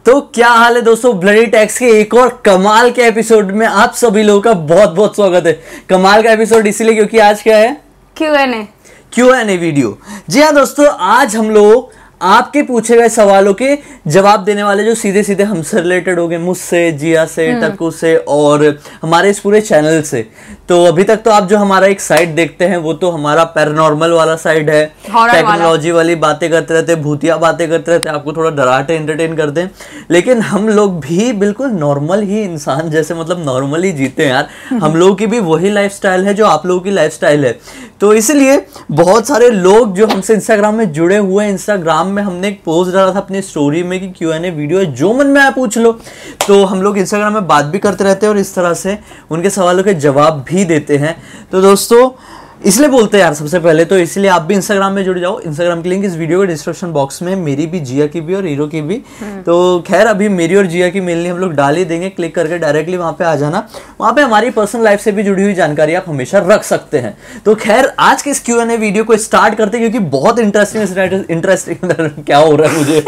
तो क्या हाल है दोस्तों, ब्लडी टैक्स के एक और कमाल के एपिसोड में आप सभी लोगों का बहुत बहुत स्वागत है। कमाल का एपिसोड इसलिए क्योंकि आज क्या है, Q&A वीडियो। जी हाँ दोस्तों, आज हम लोग आपके पूछे गए सवालों के जवाब देने वाले, जो सीधे सीधे हमसे रिलेटेड हो गए, मुझसे, जिया से, टक्कू से और हमारे इस पूरे चैनल से। तो अभी तक तो आप जो हमारा एक साइड देखते हैं वो तो हमारा पैरानॉर्मल वाला साइड है, टेक्नोलॉजी वाली बातें करते रहते हैं, भूतिया बातें करते रहते हैं, आपको थोड़ा डराते एंटरटेन करते हैं। लेकिन हम लोग भी बिल्कुल नॉर्मल ही इंसान जैसे, मतलब नॉर्मल ही जीते हैं यार। हम लोगों की भी वही लाइफस्टाइल है जो आप लोगों की लाइफस्टाइल है। तो इसलिए बहुत सारे लोग जो हमसे इंस्टाग्राम में जुड़े हुए हैं, इंस्टाग्राम में हमने एक पोस्ट डाला था अपनी स्टोरी में कि Q&A वीडियो है, जो मन में आया पूछ लो। तो हम लोग इंस्टाग्राम में बात भी करते रहते हैं और इस तरह से उनके सवालों के जवाब भी देते हैं। तो दोस्तों इसलिए बोलते हैं यार सबसे पहले तो, इसलिए आप भी इंस्टाग्राम में जुड़ जाओ। इंस्टाग्राम की लिंक इस वीडियो के डिस्क्रिप्शन बॉक्स में, मेरी भी, जिया की भी और हीरो की भी। तो खैर अभी मेरी और जिया की मेनली हम लोग डाल ही देंगे, क्लिक करके डायरेक्टली वहां पे आ जाना। वहां पे हमारी पर्सनल लाइफ से भी जुड़ी हुई जानकारी आप हमेशा रख सकते हैं। तो खैर आज के इस Q&A वीडियो को स्टार्ट करते हैं, क्योंकि बहुत इंटरेस्टिंग क्या हो रहा है मुझे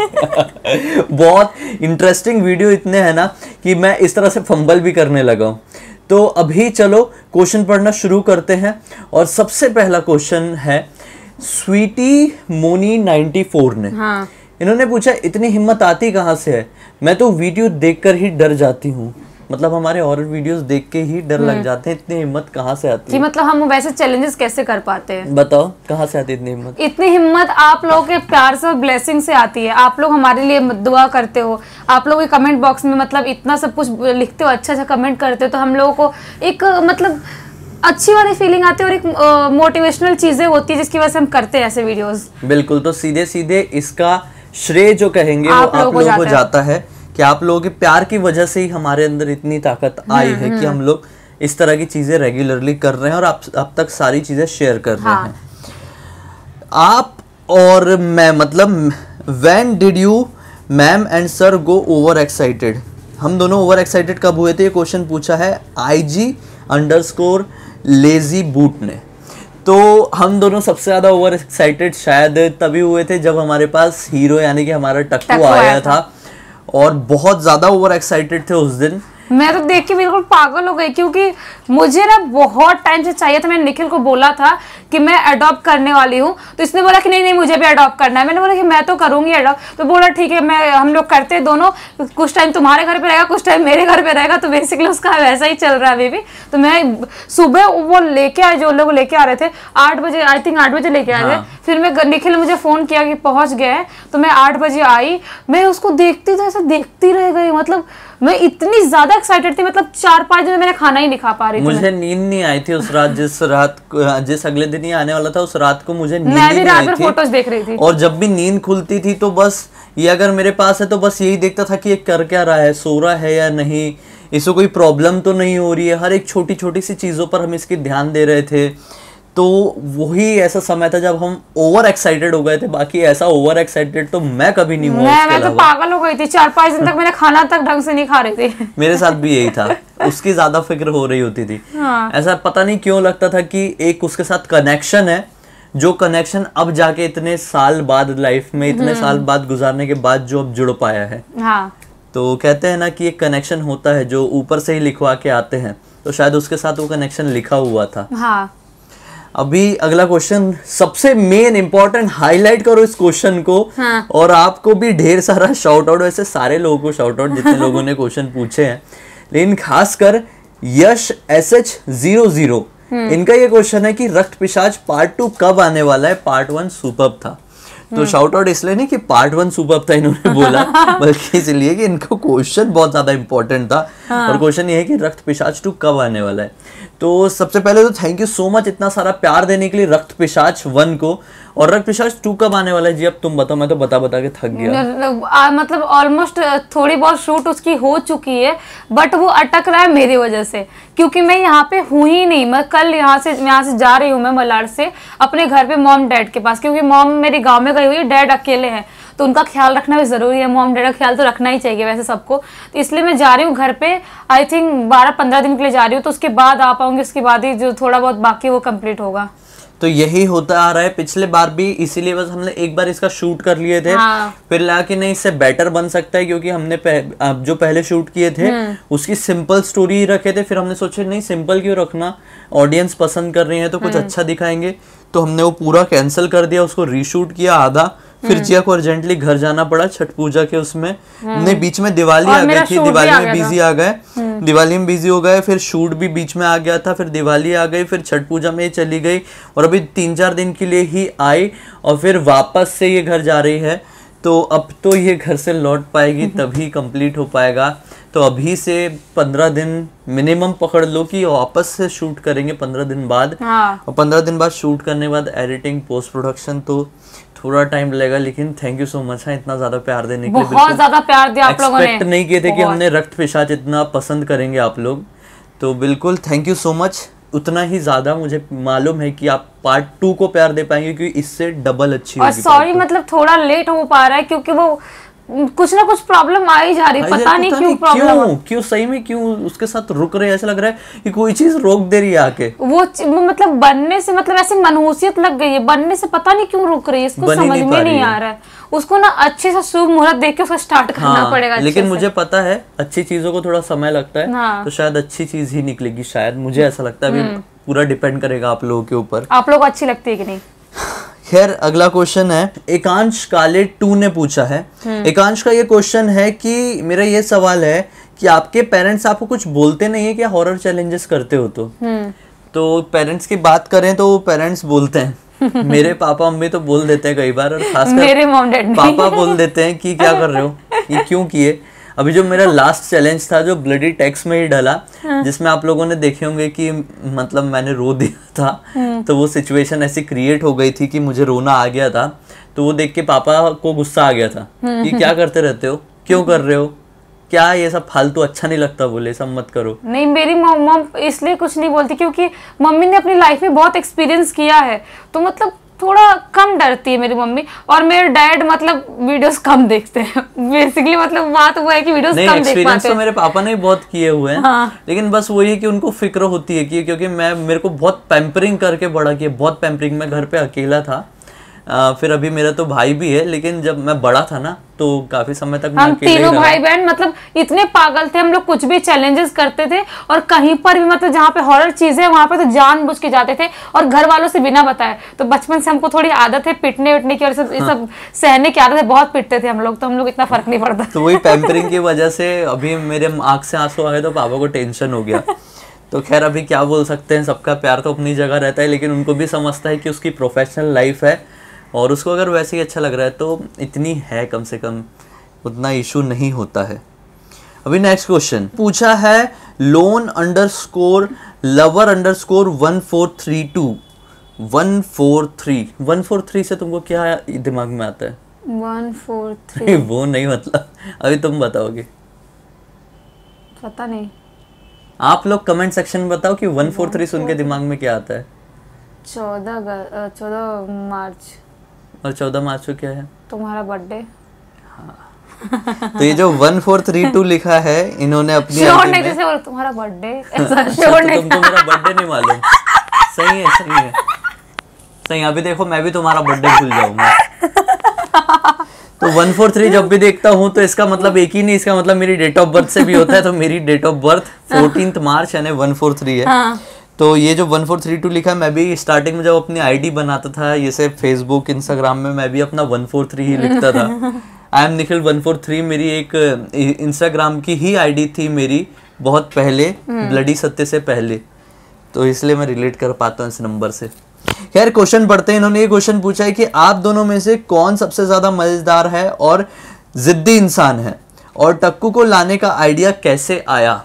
बहुत इंटरेस्टिंग वीडियो इतने हैं ना कि मैं इस तरह से फंबल भी करने लगा हूं। तो अभी चलो क्वेश्चन पढ़ना शुरू करते हैं। और सबसे पहला क्वेश्चन है स्वीटी मोनी 94 ने। हाँ। इन्होंने पूछा, इतनी हिम्मत आती कहाँ से है? मैं तो वीडियो देखकर ही डर जाती हूँ। मतलब हमारे हॉरर वीडियोस देख के ही डर लग जाते हैं। इतनी हिम्मत कहाँ से आती है? मतलब हम वैसे चैलेंजेस कैसे कर पाते हैं? बताओ कहाँ से आती है इतनी हिम्मत? इतनी हिम्मत आप लोगों के प्यार से और ब्लेसिंग से आती है। आप लोग हमारे लिए दुआ करते हो, आप लोग कमेंट बॉक्स में मतलब इतना सब कुछ लिखते हो, अच्छा अच्छा कमेंट करते हो, तो हम लोगों को एक मतलब अच्छी वाली फीलिंग आती है और एक मोटिवेशनल चीजें होती है जिसकी वजह से हम करते हैं ऐसे वीडियोस। बिल्कुल। तो सीधे सीधे इसका श्रेय जो कहेंगे वो आप लोगों को जाता है कि आप लोगों के प्यार की वजह से ही हमारे अंदर इतनी ताकत आई है कि हम लोग इस तरह की चीजें रेगुलरली कर रहे हैं और आप तक सारी चीजें शेयर कर रहे हैं। आप और मैं, मतलब when did you ma'am and sir go over excited? हम दोनों ओवर एक्साइटेड कब हुए थे, ये क्वेश्चन पूछा है IG_lazy boot ने। तो हम दोनों सबसे ज्यादा ओवर एक्साइटेड शायद तभी हुए थे जब हमारे पास हीरो यानी कि हमारा टक्कू आया था, और बहुत ज्यादा ओवर एक्साइटेड थे उस दिन। मैं तो देख के बिल्कुल पागल हो गई, क्योंकि मुझे ना बहुत टाइम से चाहिए था। मैंने निखिल को बोला था कि मैं अडॉप्ट करने वाली हूँ, तो इसने बोला कि नहीं नहीं मुझे भी अडॉप्ट करना है। मैंने बोला कि मैं तो करूंगी अडॉप्ट। तो बोला ठीक है, हम लोग करते हैं दोनों, कुछ टाइम तुम्हारे घर पे रहेगा, कुछ टाइम मेरे घर पे रहेगा। तो बेसिकली उसका वैसा ही चल रहा है अभी भी। तो मैं सुबह वो लेके आए, जो लोग लेके आ रहे थे 8 बजे, आई थिंक 8 बजे लेके आए थे। फिर मैं निखिल ने मुझे फोन किया कि पहुंच गए हैं, तो मैं 8 बजे आई। मैं उसको देखती थी, ऐसा देखती रह गई। मतलब मैं इतनी ज्यादा एक्साइटेड थी, मतलब 4-5 दिन मैंने खाना ही नहीं खा पा रही थी। मुझे नींद नहीं आई थी उस रात, जिस अगले दिन ही आने वाला था उस रात को मुझे नींद नहीं आई थी। मैं भी रात भर फोटोज देख रही थी, और जब भी नींद खुलती थी तो बस ये अगर मेरे पास है तो बस यही देखता था कि ये कर क्या रहा है, सो रहा है या नहीं, इसको कोई प्रॉब्लम तो नहीं हो रही है। हर एक छोटी छोटी सी चीजों पर हम इसकी ध्यान दे रहे थे। तो वही ऐसा समय था जब हम ओवर एक्साइटेड हो गए थे। बाकी ऐसा ओवर एक्साइटेड तो मैं कभी नहीं हुआ। मैं तो पागल हो गई थी। 4-5 दिन तक मैंने खाना तक ढंग से नहीं खा रही थी। मेरे साथ भी यही था। उसकी ज्यादा फिक्र हो रही होती थी। ऐसा पता नहीं क्यों लगता था कि एक उसके साथ कनेक्शन है, जो कनेक्शन अब जाके इतने साल बाद लाइफ में, इतने साल बाद गुजारने के बाद जो अब जुड़ पाया है। तो कहते हैं ना कि एक कनेक्शन होता है जो ऊपर से ही लिखवा के आते हैं, तो शायद उसके साथ वो कनेक्शन लिखा हुआ था। अभी अगला क्वेश्चन, सबसे मेन इंपॉर्टेंट, हाईलाइट करो इस क्वेश्चन को। और आपको भी ढेर सारा शाउट आउट, वैसे सारे लोगों को शाउट आउट जितने लोगों ने क्वेश्चन पूछे हैं, लेकिन खासकर यश SH00 इनका ये क्वेश्चन है कि रक्त पिशाच पार्ट 2 कब आने वाला है? पार्ट 1 सुपर्ब था। तो शाउट आउट इसलिए नहीं कि पार्ट 1 सुपर्ब था इन्होंने बोला, बल्कि इसलिए कि इनको क्वेश्चन बहुत ज्यादा इंपॉर्टेंट था। और क्वेश्चन ये है कि रक्त पिशाच 2 कब आने वाला है। तो सबसे पहले तो थैंक यू सो मच इतना सारा प्यार देने के लिए रक्त पिशाच 1 को। और रक्त पिशाच 2 कब आने वाला है जी? अब तुम बताओ, मैं तो बता के थक गया। मतलब ऑलमोस्ट थोड़ी बहुत शूट उसकी हो चुकी है, बट वो अटक रहा है मेरी वजह से, क्योंकि मैं यहाँ पे हूँ ही नहीं। मैं कल यहाँ से जा रही हूँ, मैं मलाड से अपने घर पे मॉम डैड के पास, क्योंकि मॉम मेरी गाँव में गई हुई है, डैड अकेले हैं, तो उनका ख्याल रखना भी जरूरी है। मॉम डैड का ख्याल तो रखना ही चाहिए वैसे सबको। तो इसलिए मैं जा रही हूँ घर पे, आई थिंक 12-15 दिन के लिए जा रही हूँ। तो उसके बाद आ पाऊंगी, उसके बाद ही जो थोड़ा बहुत बाकी वो कंप्लीट होगा। तो यही होता आ रहा है। पिछले बार भी इसीलिए बस हमने एक बार इसका शूट कर लिए थे, फिर लगा कि नहीं इससे बेटर बन सकता है, क्योंकि हमने जो पहले शूट किए थे उसकी सिंपल स्टोरी रखे थे। फिर हमने सोचा नहीं सिंपल क्यों रखना, ऑडियंस पसंद कर रही है तो कुछ अच्छा दिखाएंगे। तो हमने वो पूरा कैंसिल कर दिया, उसको रीशूट किया आधा। फिर जिया को अर्जेंटली घर जाना पड़ा छठ पूजा के उसमें, नहीं बीच में दिवाली आ गई थी, दिवाली में बिजी आ गए, दिवाली में बिजी हो गए, फिर शूट भी बीच में आ गया था, फिर दिवाली आ गई, फिर छठ पूजा में चली गई और अभी 3-4 दिन के लिए ही आई और फिर वापस से ये घर जा रही है। तो अब तो ये घर से लौट पाएगी तभी कंप्लीट हो पाएगा। तो अभी से 15 दिन मिनिमम पकड़ लो कि वापस से शूट करेंगे 15 दिन बाद। और 15 दिन बाद शूट करने के बाद एडिटिंग पोस्ट प्रोडक्शन, तो थोड़ा टाइम लगेगा। लेकिन थैंक यू सो मच है इतना ज्यादा प्यार देने के लिए, बहुत ज्यादा प्यार दिया आप लोगों ने। एक्सपेक्ट नहीं किए थे कि हमने रक्त पिशाच इतना पसंद करेंगे आप लोग, तो बिल्कुल थैंक यू सो मच। उतना ही ज्यादा मुझे मालूम है कि आप पार्ट 2 को प्यार दे पाएंगे, क्योंकि इससे डबल अच्छी होगी। और सॉरी मतलब थोड़ा लेट हो पा रहा है क्योंकि वो कुछ ना कुछ प्रॉब्लम आ ही जा रही, पता नहीं क्यों प्रॉब्लम, क्यों सही में क्यों उसके साथ रुक रहे हैं। ऐसा लग रहा है कि कोई चीज रोक दे रही है आके। वो मतलब बनने से मतलब ऐसी मनहूसियत लग गई है, बनने से पता नहीं क्यों रुक रही है, इसको समझ में नहीं आ रहा है। उसको ना अच्छे से शुभ मुहूर्त देख के उसको स्टार्ट करना पड़ेगा। लेकिन मुझे पता है अच्छी चीजों को थोड़ा समय लगता है, तो शायद अच्छी चीज ही निकलेगी, शायद मुझे ऐसा लगता है। अभी पूरा डिपेंड करेगा आप लोगों के ऊपर, आप लोग अच्छी लगती है कि नहीं। खैर अगला क्वेश्चन है, एकांश काले 2 ने पूछा है। एकांश का ये क्वेश्चन है कि मेरा ये सवाल है कि आपके पेरेंट्स आपको कुछ बोलते नहीं है क्या हॉरर चैलेंजेस करते हो तो पेरेंट्स की बात करें तो पेरेंट्स बोलते हैं। मेरे पापा मम्मी तो बोल देते हैं कई बार, और खासकर मेरे मॉम डैड पापा बोल देते हैं कि क्या कर रहे हो, ये क्यों किए। अभी जो मेरा लास्ट चैलेंज था जो ब्लडी टैक्स में ही डला, जिसमें आप लोगों ने देखे होंगे कि मतलब मैंने रो दिया था, तो वो सिचुएशन ऐसी क्रिएट हो गई थी कि मुझे रोना आ गया था। तो वो देख के पापा को गुस्सा आ गया था कि क्या करते रहते हो, क्यों कर रहे हो, क्या ये सब फालतू अच्छा नहीं लगता, बोले सब मत करो। नहीं मेरी मॉम इसलिए कुछ नहीं बोलती क्योंकि मम्मी ने अपनी लाइफ में बहुत एक्सपीरियंस किया है, तो मतलब थोड़ा कम डरती है मेरी मम्मी। और मेरे डैड मतलब वीडियोस कम देखते हैं बेसिकली, मतलब बात वो है कि वीडियोस कम देख पाते हैं। तो मेरे पापा ने बहुत किए हुए हैं, लेकिन बस वही है कि उनको फिक्र होती है कि क्योंकि मेरे को बहुत पैम्परिंग करके बड़ा किया, बहुत पैम्परिंग। मैं घर पे अकेला था, फिर अभी मेरा तो भाई भी है, लेकिन जब मैं बड़ा था ना तो काफी समय तक हम तीनों भाई बहन मतलब इतने पागल थे, हम लोग कुछ भी चैलेंजेस करते थे और कहीं पर भी मतलब जहाँ पे हॉरर चीजें वहां पे तो जानबूझ के जाते थे और घर वालों से बिना बताए। तो बचपन से हमको थोड़ी आदत है पिटने उटने की और सब सहने की आदत है, बहुत पिटते थे हम लोग, तो हम लोग इतना फर्क नहीं पड़ता। तो वही पैम्परिंग की वजह से अभी मेरे आंख से आंसू आ गए तो पापा को टेंशन हो गया। तो खैर अभी क्या बोल सकते हैं, सबका प्यार तो अपनी जगह रहता है, लेकिन उनको भी समझता है कि उसकी प्रोफेशनल लाइफ है और उसको अगर वैसे ही अच्छा लग रहा है तो इतनी है, कम से कम उतना इशू नहीं होता है। अभी नेक्स्ट क्वेश्चन पूछा है loan_lover_1432 143 से तुमको क्या दिमाग में आता है? 143 वो नहीं, मतलब अभी तुम बताओगे, पता नहीं। आप लोग कमेंट सेक्शन में बताओ कि 143 सुन के दिमाग में क्या आता है। 14 मार्च। और 14 मार्च को क्या है? तुम्हारा बर्थडे। हाँ। तो ये जो 1432 लिखा है इन्होंने अपनी नहीं, जैसे तुम्हारा बर्थडे ऐसा श्योर नहीं। तुमको मेरा बर्थडे नहीं मालूम। सही है सही है सही। अभी देखो मैं भी तुम्हारा बर्थडे भूल जाऊंगा। तो 143 जब भी देखता हूँ तो इसका मतलब एक ही नहीं, इसका मतलब मेरी डेट ऑफ बर्थ से भी होता है। तो मेरी डेट ऑफ बर्थ 14 मार्च यानी 143 है। हाँ। तो ये जो 1432 लिखा है, मैं भी स्टार्टिंग में जब अपनी आईडी बनाता था जैसे फेसबुक इंस्टाग्राम में, मैं भी अपना 143 ही लिखता था। आई एम निखिल 143 मेरी एक इंस्टाग्राम की ही आईडी थी मेरी बहुत पहले, ब्लडी सत्य से पहले, तो इसलिए मैं रिलेट कर पाता हूँ इस नंबर से। खैर क्वेश्चन पढ़ते हैं। इन्होंने ये क्वेश्चन पूछा है कि आप दोनों में से कौन सबसे ज्यादा मजेदार है और जिद्दी इंसान है, और टक्कू को लाने का आइडिया कैसे आया?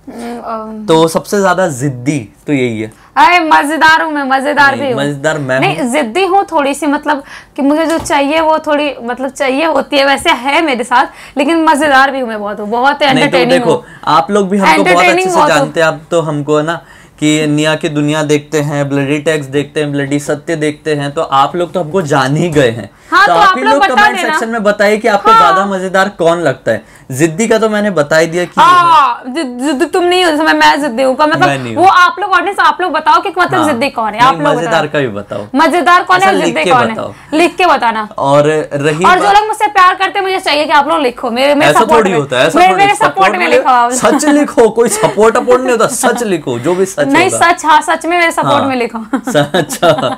तो सबसे ज्यादा जिद्दी तो यही है। अरे मजेदार हूँ मैं, मजेदार भी हूँ। मजेदार मैं नहीं, जिद्दी हूँ थोड़ी सी, मतलब कि मुझे जो चाहिए वो थोड़ी मतलब चाहिए होती है, वैसे है मेरे साथ, लेकिन मजेदार भी हूँ मैं बहुत, बहुत एंटरटेनिंग। तो देखो आप लोग भी हमको बहुत अच्छे से जानते हैं, आप तो हमको है ना कि निया की दुनिया देखते हैं, ब्लडी टैक्स देखते हैं, ब्लडी सत्य देखते हैं, तो आप लोग तो हमको जान ही गए हैं। हाँ, तो आप ही लोग कमेंट सेक्शन में बताइए कि आपको ज्यादा मजेदार कौन लगता है। जिद्दी का तो मैंने बता ही दिया कि जिद्दी तुम नहीं हो, मैं जिद्दी हूँ, मतलब वो आप लोग ऑडियंस आप लोग बताओ कि मतलब जिद्दी कौन है। आप लोग मजेदार का भी बताओ, मजेदार कौन है, जिद्दी कौन है, लिख के बताना। और रही और जो लोग मुझसे प्यार करते हैं मुझे चाहिए कि आप लोग लिखो, मेरे सपोर्ट में होता है, मेरे सपोर्ट में लिखो, सच लिखो, कोई सपोर्ट नहीं होता, सच लिखो जो भी सच नहीं, सच, हाँ सच में मेरे सपोर्ट में लिखो। अच्छा।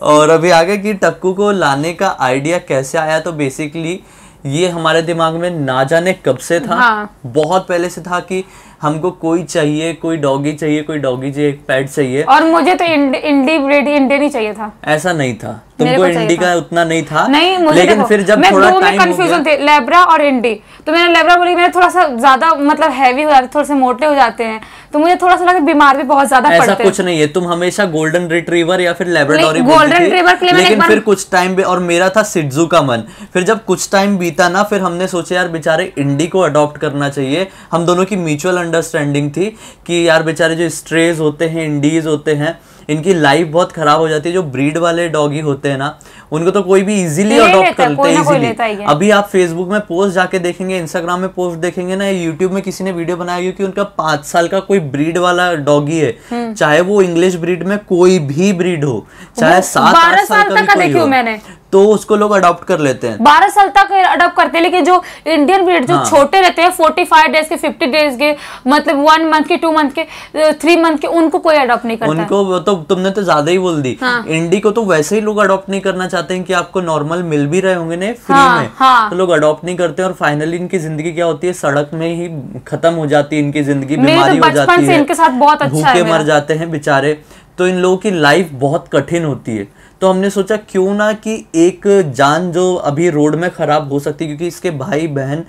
और अभी आगे की टक्कू को लाने का आइडिया कैसे आया, तो बेसिकली ये हमारे दिमाग में ना जाने कब से था। बहुत पहले से था कि हमको कोई चाहिए, कोई डॉगी चाहिए, एक पेट चाहिए। और मुझे तो इंडी ब्रीड इंडियन ही चाहिए था। ऐसा नहीं था, तुमको इंडी का उतना नहीं था। नहीं, मुझे लेकिन फिर जब थोड़ा टाइम कंफ्यूजन थे, लेब्रा और इंडी। तो मैंने लेब्रा बोली, मेरे थोड़ा सा ज्यादा मतलब हैवी हो जाते, थोड़े से मोटे हो जाते हैं, तो मुझे थोड़ा सा लगा बीमार भी बहुत ज्यादा पड़ते हैं। ऐसा कुछ नहीं है, तुम हमेशा गोल्डन रिट्रीवर या फिर लेब्राडोरी गोल्डन रिट्रीवर के लिए, लेकिन फिर कुछ टाइम पे, और मेरा था सिट्जू का मन। फिर जब कुछ टाइम बीता ना, फिर हमने सोचा यार बेचारे इंडी को अडॉप्ट करना चाहिए। हम दोनों की म्यूचुअल अंडरस्टैंडिंग थी कि यार बेचारे जो स्ट्रेज होते हैं, इंडीज होते हैं, इनकी लाइफ बहुत खराब हो जाती है। जो ब्रीड वाले डॉगी होते हैं ना, उनको तो कोई भी इजीली अडॉप्ट कर लेता है, इजीली। अभी आप फेसबुक में पोस्ट जाके देखेंगे, इंस्टाग्राम में पोस्ट देखेंगे ना, यूट्यूब में किसी ने वीडियो बनाया है कि उनका 5 साल का कोई ब्रीड वाला डॉगी है, चाहे वो इंग्लिश ब्रीड में कोई भी ब्रीड हो, चाहे 7-8 साल का भी कोई हो, तो उसको लोग अडॉप्ट कर लेते हैं। 12 साल तक अडॉप्ट करते हैं। लेकिन जो इंडियन ब्रीड जो छोटे रहते हैं, 45 डेज के, 50 डेज के, मतलब 1 मंथ के, 2 मंथ के, 3 मंथ के, उनको कोई अडॉप्ट नहीं करता। उनको तो तुमने तो ज्यादा ही बोल दी। इंडी को तो वैसे ही लोग अडॉप्ट नहीं करना चाहते हैं कि आपको नॉर्मल मिल भी रहे होंगे ना फ्री में, तो लोग अडॉप्ट नहीं करते। और फाइनली इनकी जिंदगी क्या होती है, सड़क में ही खत्म हो जाती है इनकी जिंदगी, बीमारी हो जाती है, इनके साथ बहुत अच्छा भूखे मर जाते हैं बेचारे। तो इन लोगों की लाइफ बहुत कठिन होती है। तो हमने सोचा क्यों ना कि एक जान जो अभी रोड में खराब हो सकती है, क्योंकि इसके भाई बहन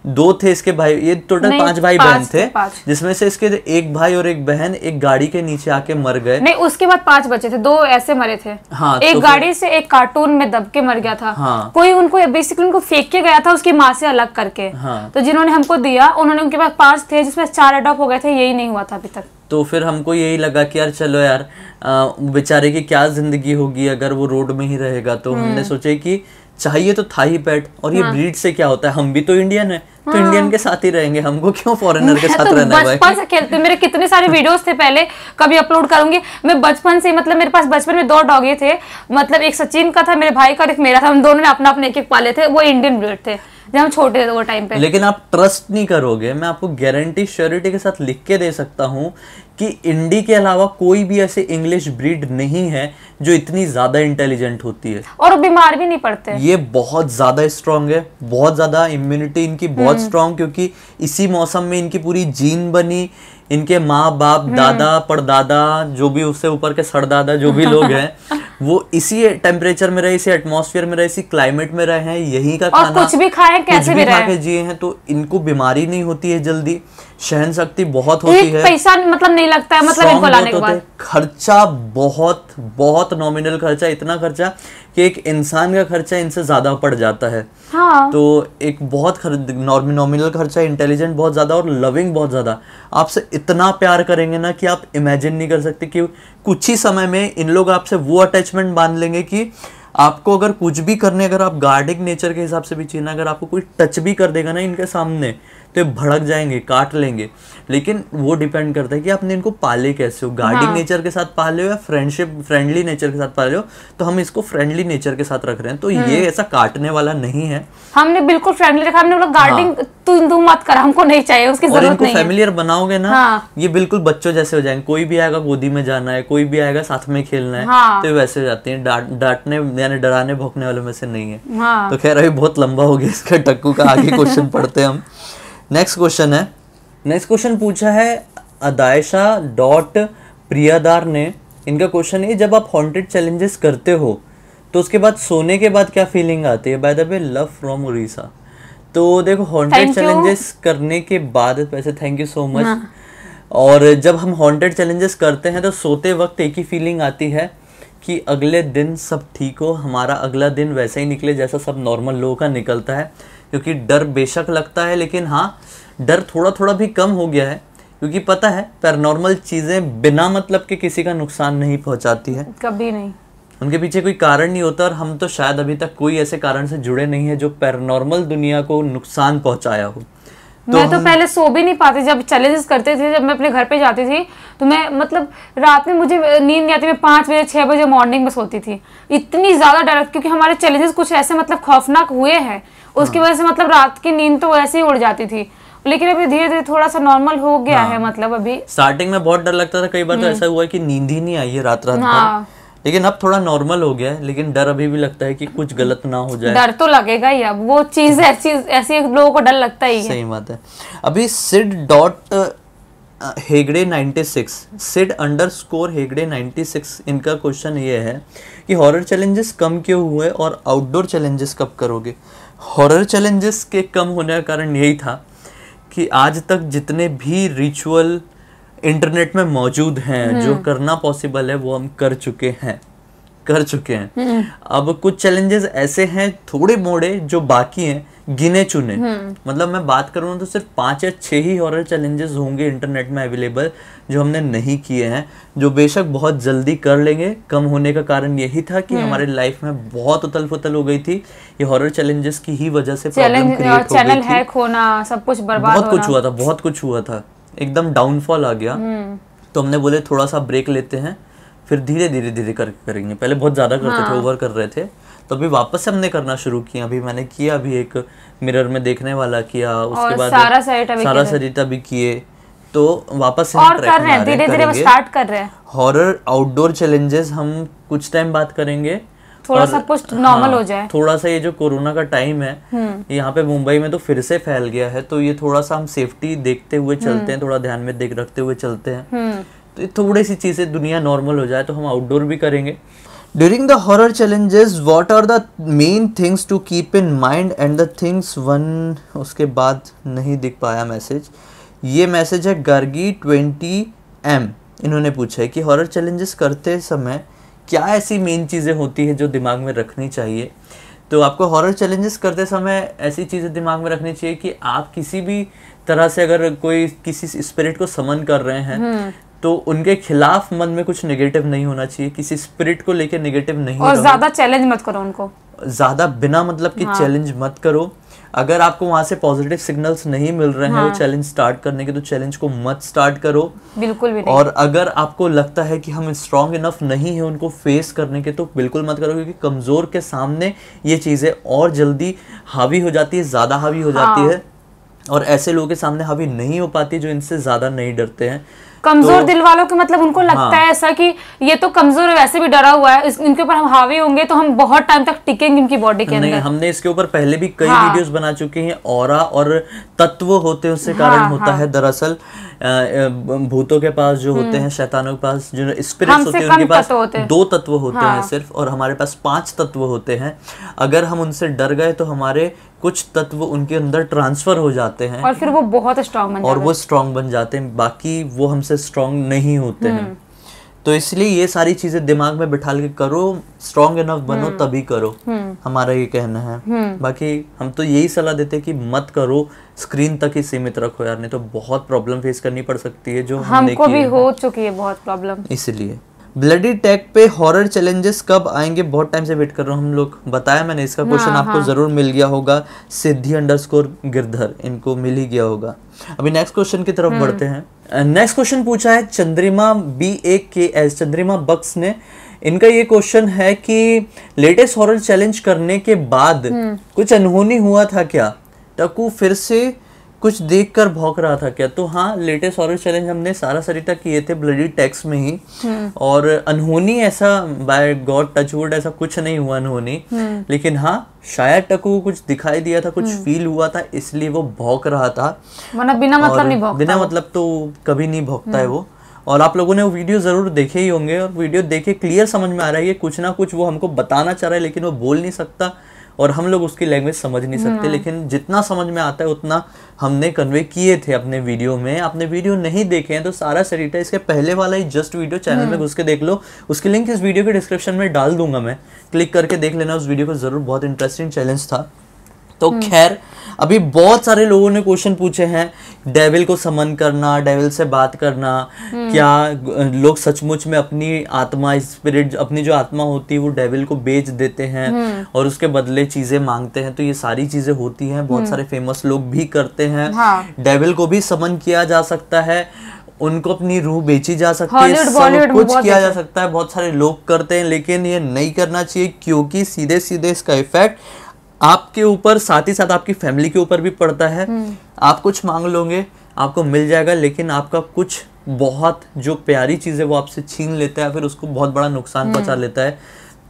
2 थे, इसके भाई, ये टोटल 5 भाई बहन थे, जिसमें से इसके 1 भाई और 1 बहन एक गाड़ी के नीचे आके मर गए। नहीं, उसके बाद 5 बचे थे, 2 ऐसे मरे थे। हाँ, एक गाड़ी से, एक कार्टून में दब के मर गया था। हाँ, कोई उनको बेसिकली उनको फेंक के गया था उसकी माँ से अलग करके। हाँ, तो जिन्होंने हमको दिया, उन्होंने, उनके पास 5 थे, जिसमें 4 अडॉप्ट हो गए थे, यही नहीं हुआ था अभी तक। तो फिर हमको यही लगा कि यार चलो यार, बेचारे की क्या जिंदगी होगी अगर वो रोड में ही रहेगा। तो हमने सोचा कि चाहिए तो था ही पेट। और ये ब्रीड से क्या होता है, हम भी तो इंडियन है, तो इंडियन के साथ ही रहेंगे, हमको क्यों फॉरेनर के साथ रहना है। बचपन से खेलते, मेरे कितने सारे वीडियोस थे, पहले कभी अपलोड करूंगी। मैं बचपन से, मतलब मेरे पास बचपन में 2 डॉगी थे, मतलब एक सचिन का था मेरे भाई का, और एक मेरा था। हम दोनों ने अपना अपने एक पाले थे। वो इंडियन ब्रीड थे जब हम छोटे थे वो टाइम पे। लेकिन आप ट्रस्ट नहीं करोगे, मैं आपको गारंटी श्योरिटी के साथ लिख के दे सकता हूँ कि इंडी के अलावा कोई भी ऐसे इंग्लिश ब्रीड नहीं है जो इतनी ज्यादा इंटेलिजेंट होती है और बीमार भी नहीं पड़ते। ये बहुत ज्यादा स्ट्रांग है, बहुत ज्यादा इम्यूनिटी इनकी बहुत स्ट्रांग, क्योंकि इसी मौसम में इनकी पूरी जीन बनी। इनके माँ बाप, दादा, परदादा, जो भी उससे ऊपर के सरदादा जो भी लोग हैं, वो इसी टेम्परेचर में रहे, इसी एटमॉस्फेयर में रहे, इसी क्लाइमेट में रहे हैं, यही का खाना, कुछ भी खाए, कैसे भी खा के जिए हैं। तो इनको बीमारी नहीं होती है जल्दी, सहन शक्ति बहुत होती है, पैसा मतलब नहीं लगता है, मतलब इनको लाने के बाद। खर्चा बहुत बहुत नॉमिनल खर्चा, इतना खर्चा कि एक इंसान का खर्चा इनसे ज्यादा पड़ जाता है। हाँ। तो एक बहुत नॉमिनल खर्चा, इंटेलिजेंट बहुत ज्यादा और लविंग बहुत ज्यादा। आपसे इतना प्यार करेंगे ना कि आप इमेजिन नहीं कर सकते कि कुछ ही समय में इन लोग आपसे वो अटैचमेंट बांध लेंगे कि आपको अगर कुछ भी करने, अगर आप गार्डिंग नेचर के हिसाब से भी चाहिए ना, अगर आपको कोई टच भी कर देगा ना इनके सामने, तो भड़क जाएंगे, काट लेंगे। लेकिन वो डिपेंड करता है कि आपने इनको पाले कैसे हो, गार्डिंग नेचर के साथ पाले हो या फ्रेंडली नेचर के साथ पाले हो। तो हम इसको फ्रेंडली नेचर के साथ रख रहे हैं, तो ये ऐसा काटने वाला नहीं है। हमने बिल्कुल फ्रेंडली रखा, हमने बोला गार्डिंग तू मत कर, हमको नहीं चाहिए, उसकी जरूरत नहीं है। और इनको फैमिलियर बनाओगे ना, ये बिल्कुल बच्चों जैसे हो जाएंगे। कोई भी आएगा गोदी में जाना है, कोई भी आएगा साथ में खेलना है, तो वैसे हो जाते हैं। डांटने यानी डराने भौंकने वालों में से नहीं है। तो खैर अभी बहुत लंबा हो गया इसका टक्कू का, आगे क्वेश्चन पढ़ते हैं हम। नेक्स्ट क्वेश्चन पूछा है अदायशा .प्रियदार ने। इनका क्वेश्चन है, जब आप हॉन्टेड चैलेंजेस करते हो तो उसके बाद सोने के बाद क्या फीलिंग आती है? By the way, love from Orissa. तो देखो, हॉन्टेड चैलेंजेस करने के बाद, वैसे थैंक यू सो मच। और जब हम हॉन्टेड चैलेंजेस करते हैं तो सोते वक्त एक ही फीलिंग आती है कि अगले दिन सब ठीक हो, हमारा अगला दिन वैसा ही निकले जैसा सब नॉर्मल लोगों का निकलता है। क्योंकि डर बेशक लगता है, लेकिन हाँ, डर थोड़ा थोड़ा भी कम हो गया है, क्योंकि पता है पैरानॉर्मल चीजें बिना मतलब के किसी का नुकसान नहीं पहुंचाती है, कभी नहीं। उनके पीछे कोई कारण नहीं होता, और हम तो शायद अभी तक कोई ऐसे कारण से जुड़े नहीं है जो पैरानॉर्मल दुनिया को नुकसान पहुंचाया हो। मैं तो पहले सो भी नहीं पाती जब चैलेंजेस करते थे। जब मैं अपने घर पे जाती थी तो मैं मतलब रात में मुझे नींद नहीं आती, मैं 5 बजे 6 बजे मॉर्निंग में सोती थी। इतनी ज्यादा डर, क्योंकि हमारे चैलेंजेस कुछ ऐसे मतलब खौफनाक हुए हैं, उसकी वजह से मतलब रात की नींद तो ऐसे ही उड़ जाती थी। लेकिन अभी धीरे धीरे थोड़ा सा नॉर्मल हो गया है। मतलब अभी स्टार्टिंग में बहुत डर लगता था, कई बार तो ऐसा हुआ कि नींद ही नहीं आई है रात भर, लेकिन अब थोड़ा नॉर्मल हो गया है। लेकिन डर अभी भी लगता है कि कुछ गलत ना हो जाए। डर तो लगेगा ही, अब वो चीज ऐसी लोगों को डर लगता ही है। सही बात है। अभी Sid.Hegde96 Sid_Hegde96 इनका क्वेश्चन ये है कि हॉरर चैलेंजेस कम क्यों हुए और आउटडोर चैलेंजेस कब करोगे। हॉरर चैलेंजेस के कम होने का कारण यही था कि आज तक जितने भी रिचुअल इंटरनेट में मौजूद हैं, जो करना पॉसिबल है, वो हम कर चुके हैं। अब कुछ चैलेंजेस ऐसे हैं थोड़े मोड़े जो बाकी हैं, गिने चुने। मतलब मैं बात करूँ तो सिर्फ 5 या 6 ही हॉरर चैलेंजेस होंगे इंटरनेट में अवेलेबल जो हमने नहीं किए हैं, जो बेशक बहुत जल्दी कर लेंगे। कम होने का कारण यही था कि हमारे लाइफ में बहुत उथल पुथल हो गई थी, ये हॉरर चैलेंजेस की ही वजह से प्रॉब्लम क्रिएट हो गई थी। चैनल हैक होना, सब कुछ बर्बाद होना, बहुत कुछ हुआ था, एकदम डाउनफॉल आ गया। तो हमने बोले थोड़ा सा ब्रेक लेते हैं, फिर धीरे धीरे करेंगे। पहले बहुत ज्यादा करते थे, ओवर कर रहे थे, तो अभी वापस से हमने करना शुरू किया। अभी मैंने किया, अभी एक मिरर में देखने वाला किया, उसके बाद सारा सरिता भी किए, तो वापस से और कर रहे हैं, धीरे धीरे स्टार्ट कर रहे हैं। हॉरर आउटडोर चैलेंजेस हम कुछ टाइम बात करेंगे, थोड़ा सा कुछ नॉर्मल हो जाए। थोड़ा सा ये जो कोरोना का टाइम है, यहाँ पे मुंबई में तो फिर से फैल गया है, तो ये थोड़ा सा हम सेफ्टी देखते हुए चलते हैं, थोड़ा ध्यान में रखते हुए चलते हैं। तो ये थोड़ी सी चीजें दुनिया नॉर्मल हो जाए तो हम आउटडोर भी करेंगे। During the horror challenges what are the main things to keep in mind and the things one, उसके बाद नहीं दिख पाया मैसेज। ये मैसेज है गार्गी 20M, इन्होंने पूछा है कि हॉरर चैलेंजेस करते समय क्या ऐसी मेन चीज़ें होती है जो दिमाग में रखनी चाहिए। तो आपको हॉरर चैलेंजेस करते समय ऐसी चीज़ें दिमाग में रखनी चाहिए कि आप किसी भी तरह से अगर कोई किसी स्पिरिट को समन कर रहे हैं तो उनके खिलाफ मन में कुछ नेगेटिव नहीं होना चाहिए, किसी स्पिरिट को लेके नेगेटिव नहीं, और ज्यादा चैलेंज मत करो उनको, ज्यादा बिना मतलब कि चैलेंज मत करो। अगर आपको वहां से पॉजिटिव सिग्नल्स नहीं मिल रहे हैं वो चैलेंज स्टार्ट करने के, तो चैलेंज को मत स्टार्ट करो, बिल्कुल भी नहीं। और अगर आपको लगता है कि हम स्ट्रांग इनफ नहीं है उनको फेस करने के, तो बिल्कुल मत करो, क्योंकि कमजोर के सामने ये चीजें और जल्दी हावी हो जाती है, ज्यादा हावी हो जाती है, और ऐसे लोगों के सामने हावी नहीं हो पाती जो इनसे ज्यादा नहीं डरते हैं। कमजोर दिल वालों के मतलब उनको लगता है ऐसा कि ये तो कमजोर है, वैसे भी डरा हुआ है, इनके ऊपर हम हावी होंगे तो हम बहुत टाइम तक टिकेंगे इनकी बॉडी के अंदर। नहीं, हमने इसके ऊपर पहले भी कई वीडियोस बना चुके हैं। ऑरा और तत्व होते हैं, उससे कारण होता है दरअसल भूतों के पास जो होते हैं, शैतानों के पास जो स्पिरिट्स होते हैं, उनके पास 2 तत्व होते हैं सिर्फ, और हमारे पास 5 तत्व होते हैं। अगर हम उनसे डर गए तो हमारे कुछ तत्व उनके अंदर ट्रांसफर हो जाते हैं और फिर वो बहुत स्ट्रांग बन जाते हैं, बाकी वो हमसे स्ट्रांग नहीं होते हैं। तो इसलिए ये सारी चीजें दिमाग में बिठा के करो, स्ट्रांग इनफ बनो तभी करो, हमारा ये कहना है। बाकी हम तो यही सलाह देते हैं कि मत करो, स्क्रीन तक ही सीमित रखो यार, नहीं तो बहुत प्रॉब्लम फेस करनी पड़ सकती है, जो हमको भी हो चुकी है बहुत प्रॉब्लम। इसलिए ब्लडी टैग पे हॉरर चैलेंजेस कब आएंगे, बहुत टाइम से वेट कर रहा हूँ हम लोग, बताया मैंने, इसका क्वेश्चन आपको जरूर मिल गया होगा। सिद्धि_गिरधर, इनको मिल ही गया होगा। अभी नेक्स्ट क्वेश्चन की तरफ बढ़ते हैं। नेक्स्ट क्वेश्चन पूछा है चंद्रिमा BAKS, चंद्रिमा बक्स ने। इनका ये क्वेश्चन है कि लेटेस्ट हॉरर चैलेंज करने के बाद कुछ अनहोनी हुआ था क्या, टकू फिर से कुछ देखकर भौंक रहा था क्या। तो हाँ, लेटेस्ट हॉरर चैलेंज हमने सारा सरिता किए थे ब्लडी टैक्स में ही, और अनहोनी ऐसा बाय गॉड टचवुड ऐसा कुछ नहीं हुआ अनहोनी, लेकिन हाँ शायद टकू को कुछ दिखाई दिया था, कुछ फील हुआ था, इसलिए वो भौंक रहा था, वरना बिना मतलब नहीं भौंकता, बिना मतलब तो कभी नहीं भौंकता है वो। और आप लोगों ने वो वीडियो जरूर देखे ही होंगे, और वीडियो देखे क्लियर समझ में आ रहा है कुछ ना कुछ वो हमको बताना चाह रहा है, लेकिन वो बोल नहीं सकता और हम लोग उसकी लैंग्वेज समझ नहीं सकते, लेकिन जितना समझ में आता है उतना हमने कन्वे किए थे अपने वीडियो में। आपने वीडियो नहीं देखे हैं तो सारा सरिता इसके पहले वाला ही जस्ट वीडियो चैनल में घुस के देख लो, उसकी लिंक इस वीडियो के डिस्क्रिप्शन में डाल दूंगा मैं, क्लिक करके देख लेना उस वीडियो को जरूर, बहुत इंटरेस्टिंग चैलेंज था। तो खैर अभी बहुत सारे लोगों ने क्वेश्चन पूछे हैं, डेविल को समन करना, डेविल से बात करना, क्या लोग सचमुच में अपनी आत्मा, स्पिरिट, अपनी जो आत्मा होती है वो डेविल को बेच देते हैं और उसके बदले चीजें मांगते हैं, तो ये सारी चीजें होती हैं, बहुत सारे फेमस लोग भी करते हैं। डेविल को भी समन किया जा सकता है, उनको अपनी रूह बेची जा सकती है, सब कुछ किया जा सकता है, बहुत सारे लोग करते हैं, लेकिन ये नहीं करना चाहिए क्योंकि सीधे सीधे इसका इफेक्ट आपके ऊपर, साथ ही साथ आपकी फैमिली के ऊपर भी पड़ता है। आप कुछ मांग लोगे, आपको मिल जाएगा, लेकिन आपका कुछ बहुत जो प्यारी चीज़ है वो आपसे छीन लेता है, फिर उसको बहुत बड़ा नुकसान पहुंचा लेता है।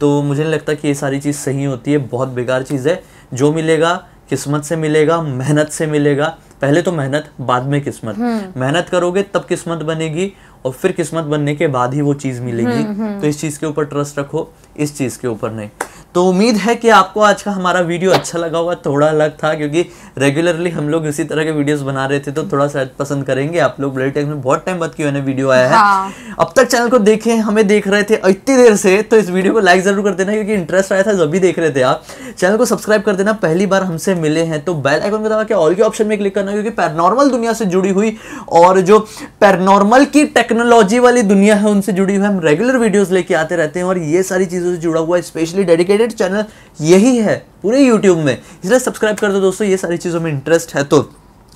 तो मुझे नहीं लगता कि ये सारी चीज़ सही होती है, बहुत बेकार चीज़ है। जो मिलेगा किस्मत से मिलेगा, मेहनत से मिलेगा, पहले तो मेहनत बाद में किस्मत। मेहनत करोगे तब किस्मत बनेगी और फिर किस्मत बनने के बाद ही वो चीज़ मिलेगी। तो इस चीज़ के ऊपर ट्रस्ट रखो, इस चीज़ के ऊपर नहीं। तो उम्मीद है कि आपको आज का हमारा वीडियो अच्छा लगा होगा, थोड़ा अलग था क्योंकि रेगुलरली हम लोग इसी तरह के वीडियोस बना रहे थे, तो थोड़ा शायद पसंद करेंगे आप लोग। ब्लडी टैक्स में बहुत टाइम बाद Q&A वीडियो आया है। अब तक चैनल को देखें, हमें देख रहे थे इतनी देर से, तो इस वीडियो को लाइक जरूर कर देना क्योंकि इंटरेस्ट आया था जब भी देख रहे थे आप। चैनल को सब्सक्राइब कर देना, पहली बार हमसे मिले हैं तो बेल आइकन को दबा के ऑल के ऑप्शन में क्लिक करना, क्योंकि पैरानॉर्मल दुनिया से जुड़ी हुई और जो पैरानॉर्मल की टेक्नोलॉजी वाली दुनिया है उनसे जुड़ी हुई हम रेगुलर वीडियोस लेके आते रहते हैं और ये सारी चीजों से जुड़ा हुआ स्पेशली डेडिकेटेड चैनल यही है पूरे YouTube में, इसलिए सब्सक्राइब कर दो दोस्तों। ये सारी चीजों में इंटरेस्ट है तो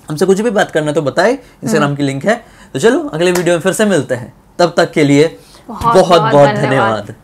हमसे कुछ भी बात करना तो बताए, इंस्टाग्राम की लिंक है। तो चलो अगले वीडियो में फिर से मिलते हैं, तब तक के लिए बहुत बहुत धन्यवाद।